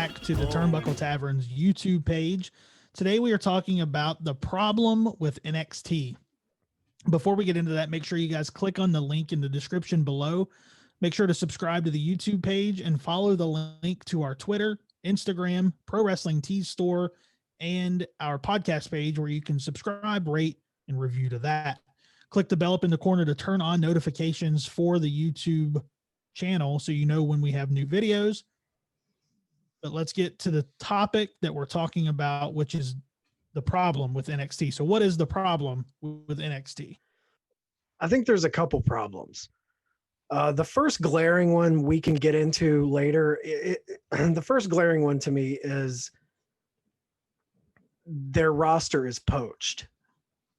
back to the Turnbuckle Tavern's YouTube page. Today we are talking about the problem with NXT. Before we get into that, make sure you guys click on the link in the description below. Make sure to subscribe to the YouTube page and follow the link to our Twitter, Instagram, Pro Wrestling Tees store, and our podcast page where you can subscribe, rate, and review to that. Click the bell up in the corner to turn on notifications for the YouTube channel so you know when we have new videos. But let's get to the topic that we're talking about, which is the problem with NXT. So what is the problem with NXT? I think there's a couple problems. The first glaring one we can get into later. The first glaring one to me is their roster is poached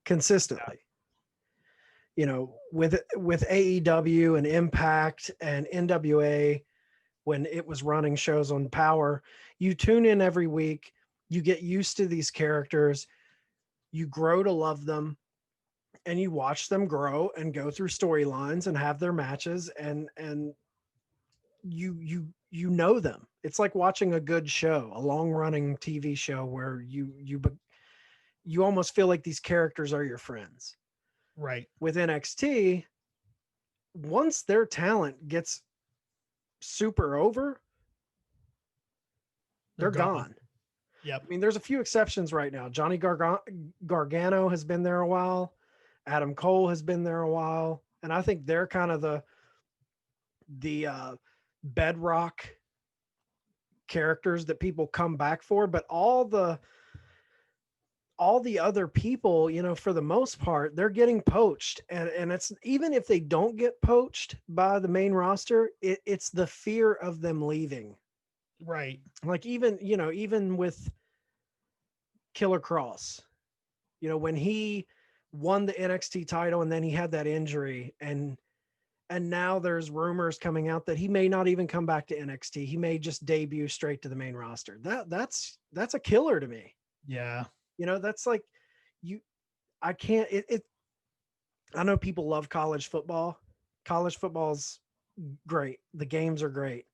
consistently. You know, with AEW and Impact and NWA, when it was running shows on Power, you tune in every week, you get used to these characters, you grow to love them, and you watch them grow and go through storylines and have their matches, and you know them. It's like watching a good show, a long-running TV show where you almost feel like these characters are your friends. Right. With NXT, once their talent gets super over, they're gone. Yep. I mean, there's a few exceptions right now. Johnny Gargano has been there a while. Adam Cole has been there a while. And I think they're kind of the bedrock characters that people come back for. But all the other people, you know, for the most part, they're getting poached. And it's, even if they don't get poached by the main roster, it's the fear of them leaving. Right. Like even with Killer Cross, you know, when he won the NXT title and then he had that injury, and now there's rumors coming out that he may not even come back to NXT. He may just debut straight to the main roster. That's a killer to me. Yeah. You know, that's like I can't, I know people love college football. College football's great. The games are great.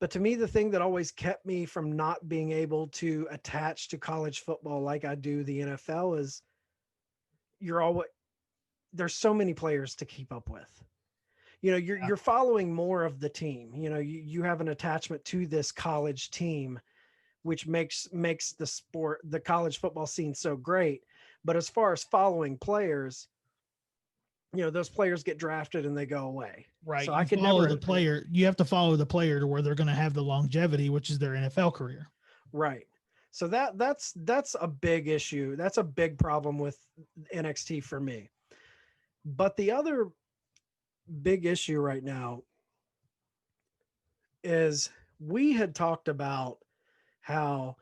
But to me, the thing that always kept me from not being able to attach to college football like I do the NFL is there's so many players to keep up with. You know, you're following more of the team. You know, you have an attachment to this college team, which makes the college football scene so great. But as far as following players, you know, those players get drafted and they go away. Right. So you I could follow never the player. You have to follow the player to where they're going to have the longevity, which is their NFL career. Right. So that's a big issue. That's a big problem with NXT for me. But the other big issue right now is we had talked about how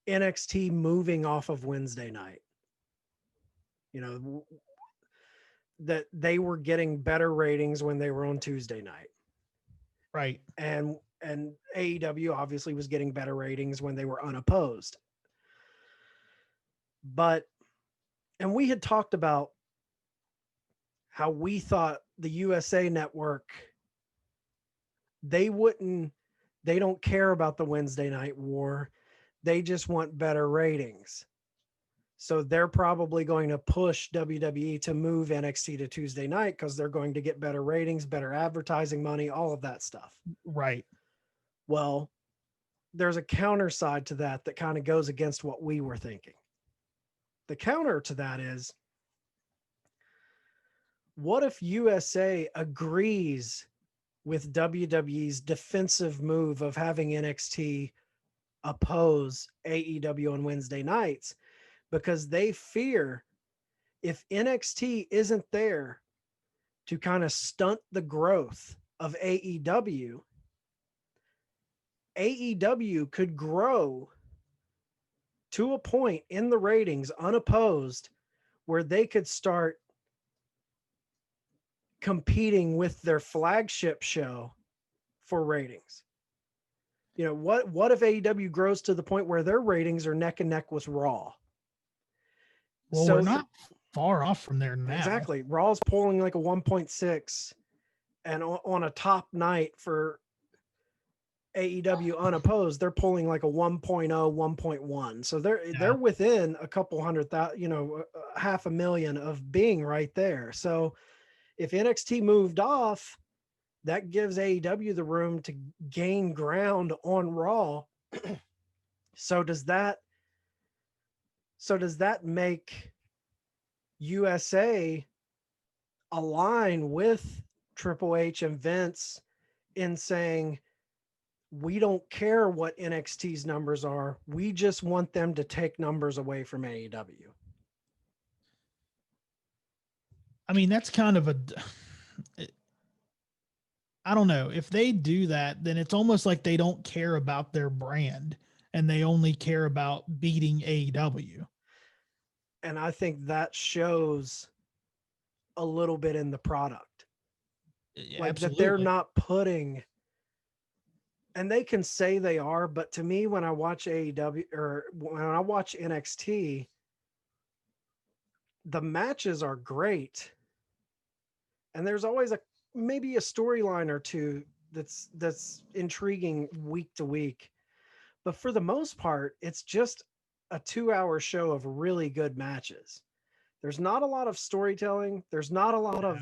NXT moving off of Wednesday night, you know, that they were getting better ratings when they were on Tuesday night. Right. And AEW obviously was getting better ratings when they were unopposed. And we had talked about how we thought the USA Network, they don't care about the Wednesday night war. They just want better ratings. So they're probably going to push WWE to move NXT to Tuesday night because they're going to get better ratings, better advertising money, all of that stuff. Right. Well, there's a counter side to that kind of goes against what we were thinking. The counter to that is, what if USA agrees with WWE's defensive move of having NXT oppose AEW on Wednesday nights? Because they fear if NXT isn't there to kind of stunt the growth of AEW could grow to a point in the ratings unopposed where they could start competing with their flagship show for ratings. You know, what if AEW grows to the point where their ratings are neck and neck with Raw? Well, so we're not far off from there now. Exactly. Raw's pulling like a 1.6, and on a top night for AEW unopposed, they're pulling like a 1.0, 1.1. So they're Yeah. within a couple hundred thousand, half a million of being right there. So if NXT moved off, that gives AEW the room to gain ground on Raw. So does that make USA align with Triple H and Vince in saying, we don't care what NXT's numbers are. We just want them to take numbers away from AEW. I mean, that's kind of I don't know. If they do that, then it's almost like they don't care about their brand and they only care about beating AEW. And I think that shows a little bit in the product. Yeah, Like that they're absolutely. not putting, and they can say they are, but to me, when I watch AEW or when I watch NXT, the matches are great. And there's always maybe a storyline or two that's intriguing week to week. But for the most part, it's just a 2-hour show of really good matches. There's not a lot of storytelling. There's not a lot of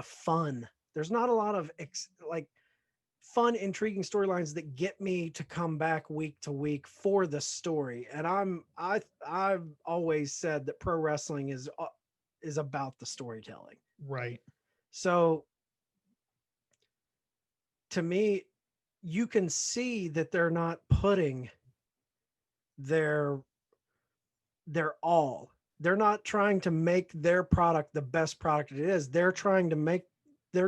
fun. There's not a lot of like fun, intriguing storylines that get me to come back week to week for the story. And I've always said that pro wrestling is about the storytelling. Right. So to me, you can see that they're not putting their all. They're not trying to make their product the best product it is. They're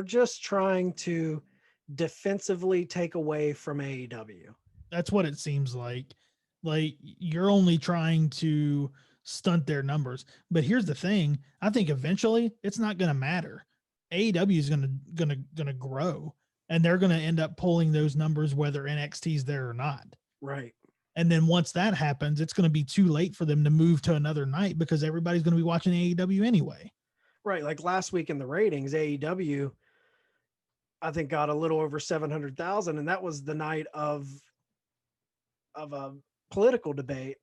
just trying to defensively take away from AEW. That's what it seems like. Like you're only trying to stunt their numbers. But here's the thing, I think eventually it's not going to matter. AEW is going to grow and they're going to end up pulling those numbers whether NXT's there or not. Right. And then once that happens, it's going to be too late for them to move to another night because everybody's going to be watching AEW anyway. Right. Like last week in the ratings, AEW, I think, got a little over 700,000. And that was the night of a political debate,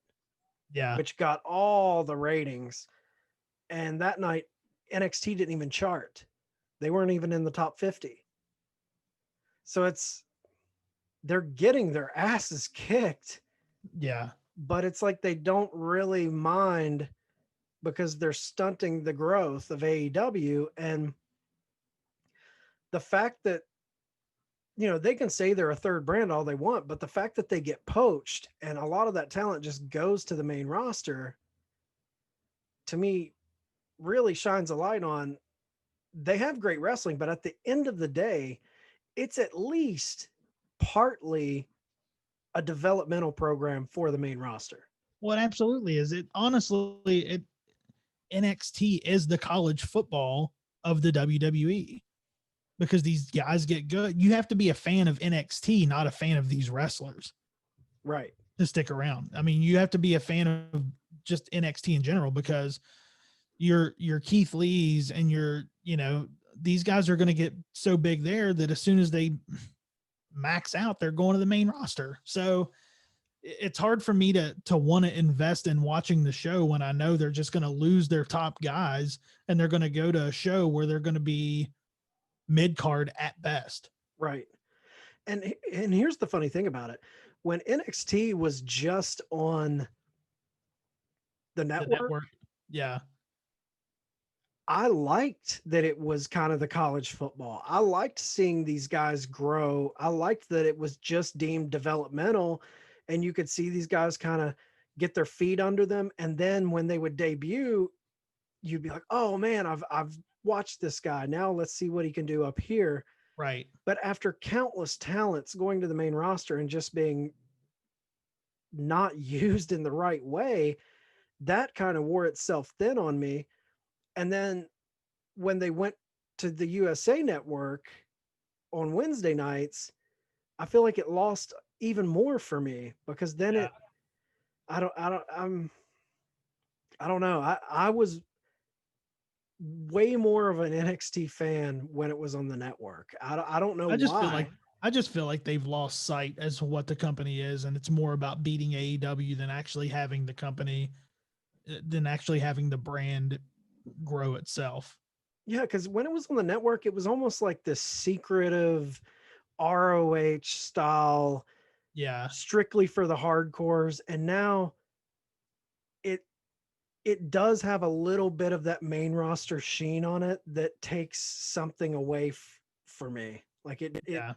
Yeah. which got all the ratings. And that night, NXT didn't even chart. They weren't even in the top 50. So they're getting their asses kicked. Yeah. But it's like they don't really mind because they're stunting the growth of AEW. And the fact that, they can say they're a third brand all they want, but the fact that they get poached and a lot of that talent just goes to the main roster, to me, really shines a light on they have great wrestling, but at the end of the day, it's at least partly a developmental program for the main roster. Well, it absolutely is. It honestly, NXT is the college football of the WWE because these guys get good. You have to be a fan of NXT, not a fan of these wrestlers. Right. To stick around. I mean, you have to be a fan of just NXT in general because your Keith Lee's and these guys are going to get so big there that as soon as they max out, they're going to the main roster. So it's hard for me to want to invest in watching the show when I know they're just going to lose their top guys and they're going to go to a show where they're going to be mid card at best. Right. And here's the funny thing about it. When NXT was just on the network, yeah, I liked that it was kind of the college football. I liked seeing these guys grow. I liked that it was just deemed developmental and you could see these guys kind of get their feet under them. And then when they would debut, you'd be like, oh man, I've watched this guy. Now let's see what he can do up here. right. But after countless talents going to the main roster and just being not used in the right way, that kind of wore itself thin on me. And then when they went to the USA Network on Wednesday nights, I feel like it lost even more for me because then I don't know. I was way more of an NXT fan when it was on the network. I don't know I just why. feel like I just feel like they've lost sight as to what the company is, and it's more about beating AEW than actually having the company, than actually having the brand grow itself. Yeah, because when it was on the network, it was almost like this secretive ROH style, Yeah. strictly for the hardcores. And now it it does have a little bit of that main roster sheen on it that takes something away for me. Like Yeah.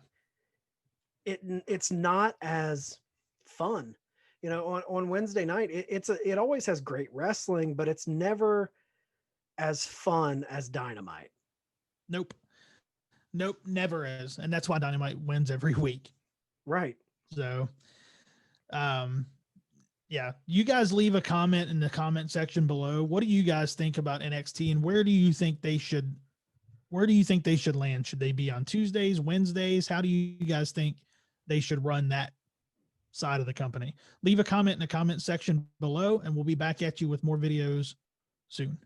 it's not as fun. On Wednesday night, it always has great wrestling, but it's never as fun as Dynamite. Nope. Nope. Never is. And that's why Dynamite wins every week. Right. So, um, yeah, you guys leave a comment in the comment section below. What do you guys think about NXT, and where do you think they should land? Should they be on Tuesdays, Wednesdays? How do you guys think they should run that side of the company? Leave a comment in the comment section below, and we'll be back at you with more videos soon.